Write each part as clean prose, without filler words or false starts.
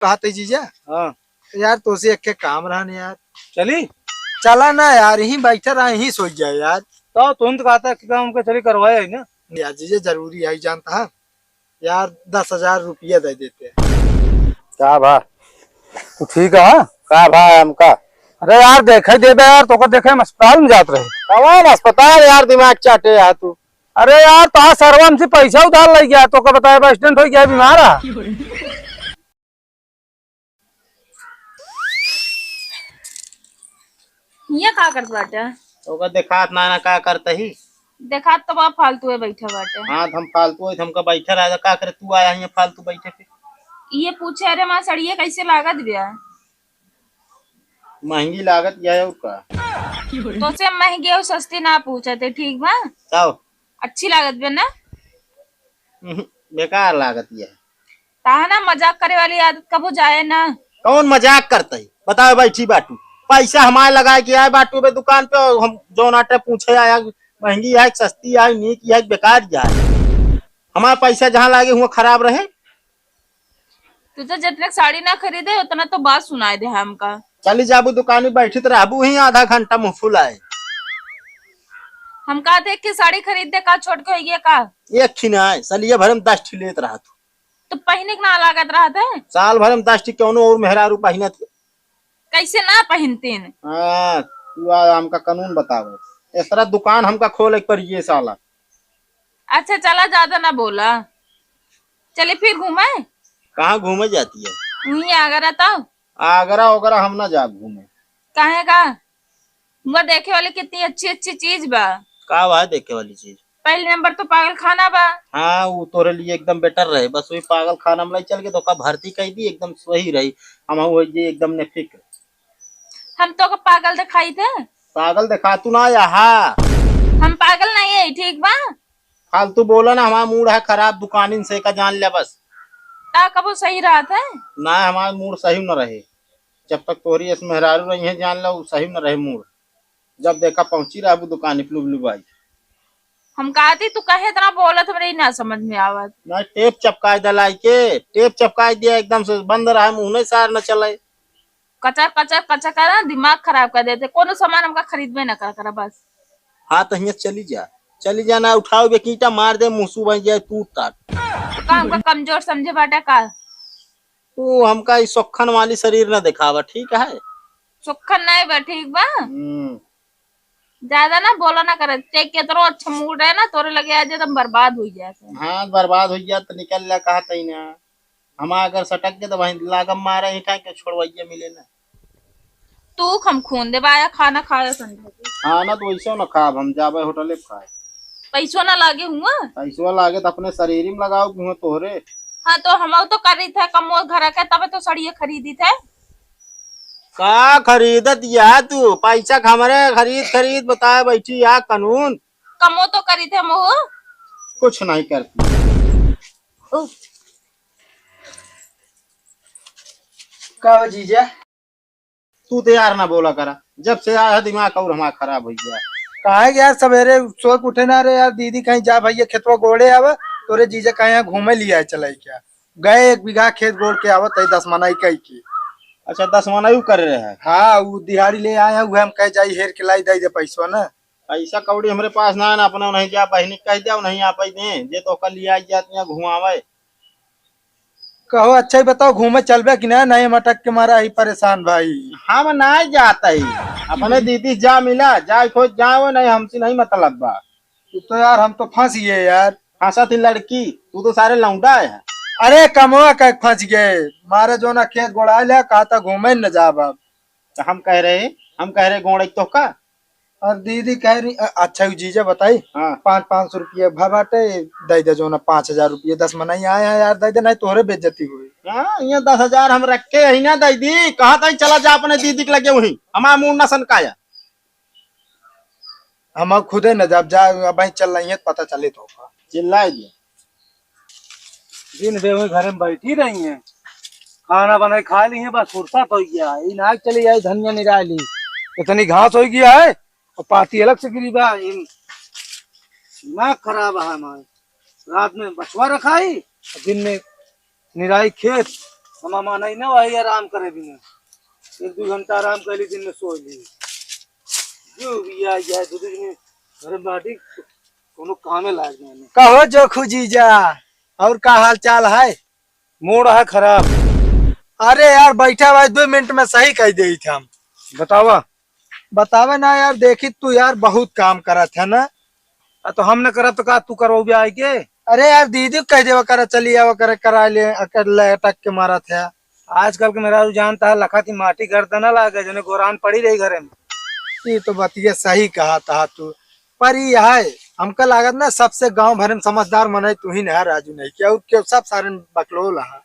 कहा थे जीजा। हाँ यार तो से एक के काम रहा नहीं यार। चली चला ना यार, यहीं बैठा रहा, यहीं सो गया यार। तो तुम तो कहता कि काम का चली करवाया है ना। यार जीजा जरूरी है, जानता है यार, 10,000 रुपया दे देते हैं। क्या भा तू ठीक है का भाई हमका। अरे यार देखे देबे यार तो देखे हम अस्पताल में जात रहे। कौन अस्पताल यार दिमाग चाटे यार तू। अरे यार तो सर्वम से पैसा उधार ले गया तो बताया एक्सीडेंट हो गया बीमार है। ये का करत बाटे? तो देखात ना ना का करता ही। देखा तो बा फालतू है बैठा बाटे। हाँ हम फालतू है, हमका बैठा रहा का करे, तू आया यहाँ फालतू बैठे पे। ये पूछे अरे माँ सड़िए कैसे लागत बिया? महंगी लागत यह और का। तो से महंगी और सस्ती ना पूछे थे, ठीक बा? जाओ। अच्छी लागत बिया ना? बेकार लागत यह। ताहा ना मजाक करे वाली आदत कबो जाए ना। कौन मजाक करता है बताओ, बैठी बाटू पैसा हमारे लगाए के आए बाटू पे दुकान पे, हम जो नाटे पूछे आया महंगी है सस्ती है नीक है बेकार जाए। हमारा पैसा जहाँ लागे हुआ खराब रहे। तू तो जब तक साड़ी ना खरीदे उतना तो बात सुनाए दे हमका। चली जाबू दुकान में बैठी तो रहबू ही आधा घंटा मुँह फुलाए। हम कहा थे कि साड़ी खरीद दे, का छोड़ के होइए का? एक खिनाए सलिए भर में 10 लेत रहा तू। तो पहने के ना लागत रहा था। साल भर में 10 क्यों और मेहरारू पहनत। कैसे ना पहनते हैं? हाँ तू हमका कानून बताओ, इस तरह दुकान हमका खोले पर ये साला। अच्छा चला, ज्यादा ना बोला। चले फिर घूमे। कहाँ घूमे जाती है? वही आगरा था। आगरा वगैरह हम ना जा घूमे। कहे का वो देखे वाली कितनी अच्छी अच्छी चीज बा। का वह देखे वाली चीज? पहले नंबर तो पागल खाना बा। हाँ वो तोरे लिए एकदम बेटर रहे, बस वही पागल खाना में चल के तो का भर्ती कही दी एकदम सही रही। हम वही एकदम ने फिक्र। हम तो पागल दिखाई थे। पागल दिखा तू ना यहाँ। हम पागल नहीं है, ठीक बा? फालतू बोला ना, हमारा मूड है खराब, दुकान से का जान लिया बस। ता कबो सही रहा था। ना हमारा मूड सही न रहे, जब तक तोरी इस मेहरारू रही है जान लो सही न रहे मूड। जब देखा पहुंची रहा दुकान फ्लू भाई। हम कहा थी तू कहे इतना बोला तो मेरी ना समझ में आवत। ना टेप चपकाए दलाई के, टेप चपकाए दिया एकदम से बंद रहा, मुंह नहीं सार न चले। कचर कचर कचर कर दिमाग खराब कर देते। कोनो सामान हमका खरीद में न कर बस। हाँ तो यहाँ चली जा ना, उठाओ बेकीटा मार दे मुंसू बन जाए टूट टाट। का हमका कमजोर समझे बाटा का? तू हमका इस सोखन वाली शरीर न दिखावा, ठीक है? सुखन नहीं बा, ठीक बा? ज्यादा ना बोला ना कर। के तो अच्छा मूड है ना, तोरे लगे आज तुम बर्बाद हो जाए। हाँ बर्बाद हो गया तो निकल लिया कहा तई ना। हम अगर सटक गए तो वहीं लागम मारे ही के छोड़वाइए मिले ना। तू हम खून दे बाया खाना खाया समझे। हाँ ना तो वैसे न खाब, हम जाबे होटले खाए। पैसों ना लागे हुआ। पैसवा लागे तो अपने शरीर में लगाओ मुँह तोहरे। हाँ तो हम तो करी थे कमो घर के, तब तो सड़िए खरीदी थे। का खरीदत या तू पैसा हमारे खरीद बताए बैठी या कानून। कमो तो करी थे मोह। कुछ नहीं करती। का जीजा तू तो यार ना बोला करा, जब से आया दिमाग और हमारा खराब हो गया। कहा यार सवेरे सोच उठे ना रे यार, दीदी कहीं जा भैया खेतवा गोड़े आवा, तोरे जीजा कहीं यहाँ घूमे लिया चलाई क्या? गए 1 बीघा खेत गोड़ के आवा तई 10 मनाई कही की। अच्छा 10 मनायू कर रहे हैं। हाँ वो दिहाड़ी ले आए हैं, वो हम कह जाई हेर के लाई दे पैसवा ना। पैसा कौड़ी हमारे पास ना अपने नहीं जा बहनी कह दिया नहीं आ पाई दे जे तो कल लिया जाती घुमावे। कहो अच्छा ही बताओ, घूमे चलबे कि ना? नहीं मटक के मारा ही परेशान भाई। हम नहीं जाता ही, अपने दीदी जा मिला जाए खोज जाओ, नहीं हमसे नहीं मतलब बा। तो यार हम तो फंसिए यार। फंसा थी लड़की, तू तो सारे लौंडा है। अरे कमवा का फंस गए, मारे जो ना खेत गोड़ा लिया, कहा था घूमे न जा बाब। तो हम कह रहे गोड़ तो का। और दीदी कह रही अच्छा जीजा बताई। हाँ 500 रुपया भा बाटे दे दे, जो ना 5,000 रुपया 10 मनाई आए हैं यार, दे दे नहीं तोहरे बेइज्जती हुई। हाँ ये 10,000 हम रखे ही ना दीदी, कहा था चला जा अपने दीदी के लगे वही, हमारा मुंह न सनकाया। हम खुदे न जब जा अब चल रही है पता चले तो चिल्लाए दिया। दिन भर घर में बैठी रही है, खाना बनाए खा ली है, बस फुर्सत हो गया है। नाक चली आई धनिया निराली, इतनी घास हो गया है और पाती अलग से गिरी बा। दिमाग खराब है हमारे। रात में बछवा रखाई, दिन में निराई खेत, हम माना ही ना वही आराम करे भी ना 1-2 घंटा आराम कर ली दिन में सो ली जो भी आ जाए दो दिन में घरे बाटी कोनो कामे लाग नहीं कहो जोखू जीजा, और का हाल चाल है? मूड है खराब। अरे यार बैठा हुआ 2 मिनट में सही कह दे थे हम। बतावा। बतावे ना यार, देखी तू यार बहुत काम करत है ना। तो हम न करब तो का तू करो भी आई के। अरे यार दीदी कह देवा करे चली आवा करे करा ले अकेले अटक के मारा था। आजकल के मेरा जानता है लखा थी माटी गर्दन ना लागे जने गोरान पड़ी रही घरे में। ये तो बतिया सही कहा था तू, पर ये है हमका लागत ना सबसे गांव भर में समझदार मने तू ही ना राजू नहीं क्या, और क्यों सब सारे बकलोल है।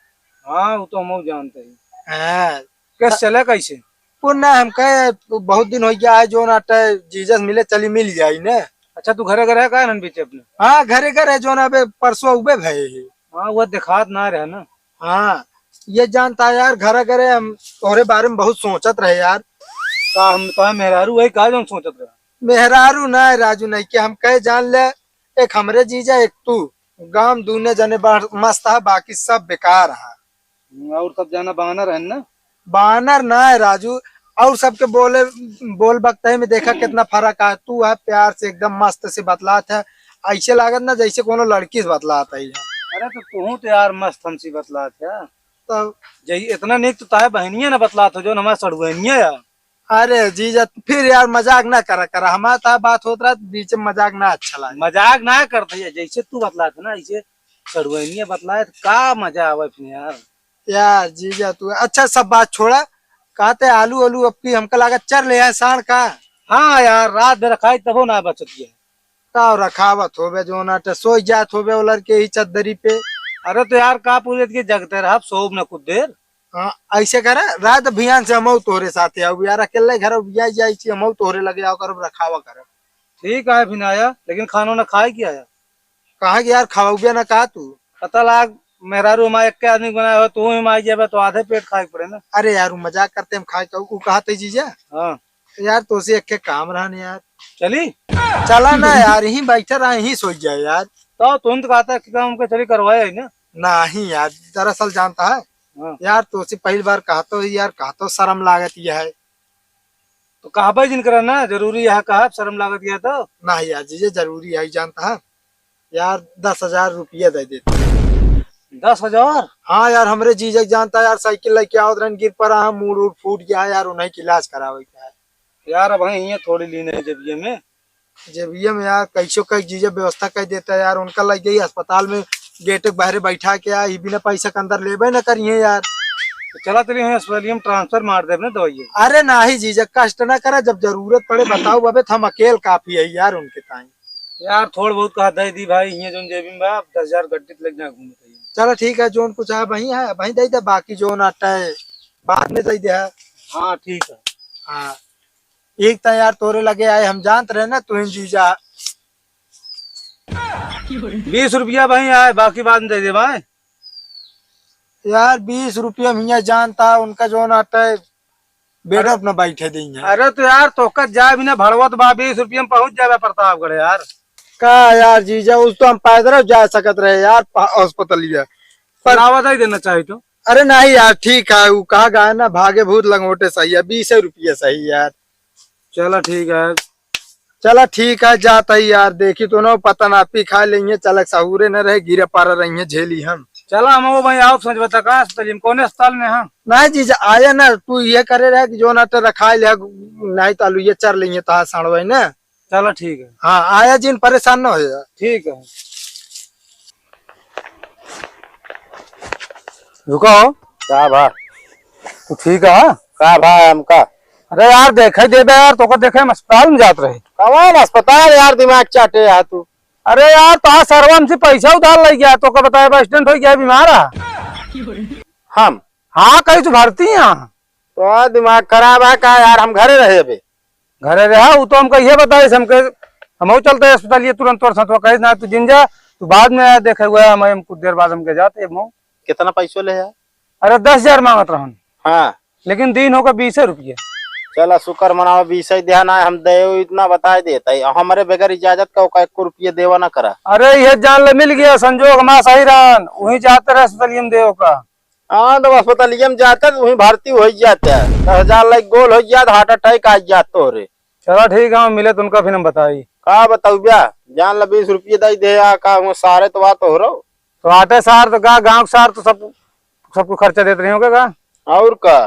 हाँ वो तो हम जानते हैं। हाँ कैसे चले कैसे पुनः हम कहे बहुत दिन हो गया है जो नाटे जीजस मिले चली मिल जाई ने। अच्छा तू घरे घरे का बीच अपने। हाँ घरे घरे जो ना अबे परसों उबे भय है। हाँ वो दिखात ना रहे ना। हाँ ये जानता है यार, घरे घरे हम तोहरे बारे में बहुत सोचत रहे यार। का हम तो मेहरारू वही का जो सोचत रहे। मेहरारू ना राजू नहीं कि हम कहे जान ले, एक हमरे जीजा एक तू, गांव दूने जने मस्त है बाकी सब बेकार है। और सब जाना बानर है ना। बानर ना है राजू, और सबके बोल बकते में देखा कितना फर्क है। तू है प्यार से एकदम मस्त से बतलात है, ऐसे लागत ना जैसे कोनो लड़की से बतलात है। अरे तो तू तो यार मस्त हमसी बतलात है तो जही इतना नेक तो ताए बहनिया ना बतलात हो जो हमारा सड़ुनिया यार। अरे जीजा फिर यार मजाक ना करा हमारा था बात होता रहा बीच में मजाक ना अच्छा लगा। मजाक ना करते है जैसे तू बतलात ना ऐसे सड़ुनिया बतलाए का मजा आवे फिर यार। यार जीजा तू अच्छा सब बात छोड़ा, कहते आलू आलू अब की हमका लागत चर ले है साण का। हाँ यार रात भर खाई तबो ना बचत है। का रखावत होबे जो ना सोई जात होबे वो लड़के ही चद्दरी पे। अरे तो यार का पूरे के जगते रहा सोब न कुछ देर। हाँ ऐसे करे रात अभियान से हम तोहरे साथ आओ यार, अकेले घर जाई हम तोहरे लगे आओ कर रखावा कर। ठीक है फिर आया लेकिन खाना ना खाए क्या आया। कहा कि यार खाओगे ना कहा तू। पता लाग मेहरारू हमारे एक के आदमी बनाया हो तू ही जाए तो आधे पेट खाए पड़े ना। अरे यार मजाक करते हम खाए कहू कहा थे जीजा। हाँ यार तो से एक के काम रहने यार। चली चला ना यार यही बैठे रहा यही सोच जाए यार। तो तुम तो कहता कि काम के चली करवाया ही ना। नहीं यार दरअसल जानता है हाँ। यार तो से पहली बार कहा तो यार कहा तो शर्म लागत यह है। तो कहा जिन करा ना जरूरी है कहा शर्म लागत गया तो। नहीं यार जीजे जरूरी है जानता है यार 10,000 रुपया दे देते। 10,000। हाँ यार हमरे जीजे जानता है यार साइकिल लेके आओ रन गिर पड़ा मूड उड़ फूट गया यार उन्हें की इलाज करावे क्या है। यार अब यहाँ थोड़ी लीने जब ये में जब ये में यार कैसो कई जीजे व्यवस्था कर देता है यार, उनका लग गई अस्पताल में गेट बाहर बैठा के यार बिना पैसा के अंदर लेबे न करिए यार। तो चला तेरी अस्पताल में ट्रांसफर मार दे दवाई। अरे नहीं जीजा कष्ट ना करे, जब जरूरत पड़े बताओ बाबे हम अकेले काफी है यार उनके ताई। यार थोड़ बहुत कहा दे दी भाई ये जो जेबी में 10,000 गड्डी लग जाए घूमते। चलो ठीक है जो कुछ है वही है वही दे दे, बाकी जो नाटा है बाद में दे दे। हाँ ठीक है। हाँ एक तो यार तोरे लगे आए हम जानते रहे ना तू जीजा। 20 रुपया भाई आए बाकी बाद में दे दे भाई। यार 20 रुपया मियाँ जानता उनका जो नाटा है बेटा अपना बैठे देंगे। अरे तो यार तो जाए बिना भड़वा तो 20 रुपया में पहुंच जाए प्रतापगढ़ यार। का यार जीजा उस तो हम पैदल जा सकत रहे यार अस्पताल पर आवाज ही देना चाहिए तो। अरे नहीं यार ठीक है वो कहा गया ना भागे भूत लंगोटे सही है 20 रुपया सही यार। चलो ठीक है। चला ठीक है जाता ही यार, देखी तो ना पता ना पी खा लेंगे चलक सहूरे न रहे गिरे पारा रही है झेली हम। चलो हम वो भाई आओ समझ बता कहा अस्पताल कौन अस्पताल में। हाँ नहीं जीजा आया ना तू ये करे रहे कि जो ना रखा ले नहीं तो ये चर लेंगे तो सड़वे ना। चलो ठीक है। हाँ आया जिन परेशान न हो यार। ठीक है रुको। क्या भा तू ठीक है का भा हमका। अरे यार देखे दे यार तो देखे हम अस्पताल में जात रहे। कौन अस्पताल यार दिमाग चाटे यार तू। अरे यार तो सर्वम से पैसा उधार ले गया तो बताया एक्सीडेंट हो गया बीमार हम। हाँ कहीं तो भर्ती यहाँ तो दिमाग खराब है का यार, हम घरे रहे अभी। घरे रहा वो तो हमको ये बताए हम चलते है अस्पताल ये तुरंत तोर साथ कहे ना तू जिन जा तू बाद में देखे हुए हम कुछ देर बाद हम के जाते। कितना पैसो ले यार। अरे 10,000 मांगत रहन हाँ लेकिन दिन होगा 20 रुपये। चला शुक्र मनाओ 20 ध्यान आए हम दे इतना बता देता है हमारे बगैर इजाजत का 1 रुपये देवा ना करा। अरे ये जान ले मिल गया संजोग हमारा सही रहन वही जाते रहे अस्पताल देव का। हाँ तो अस्पतालिया में जाता है वहीं भर्ती हो जाता है, 10,000 लाइक गोल हो जाता, हार्ट अटैक आ जाता हो रे। चलो ठीक है, हम मिले तो उनका फिर हम बताई। का बताऊ ब्या, जान ला 20 रुपये दे दे का सारे तो बात हो रहा। तो आटे सार तो का गाँव सार तो सब सबको खर्चा देते नहीं होगा का? और का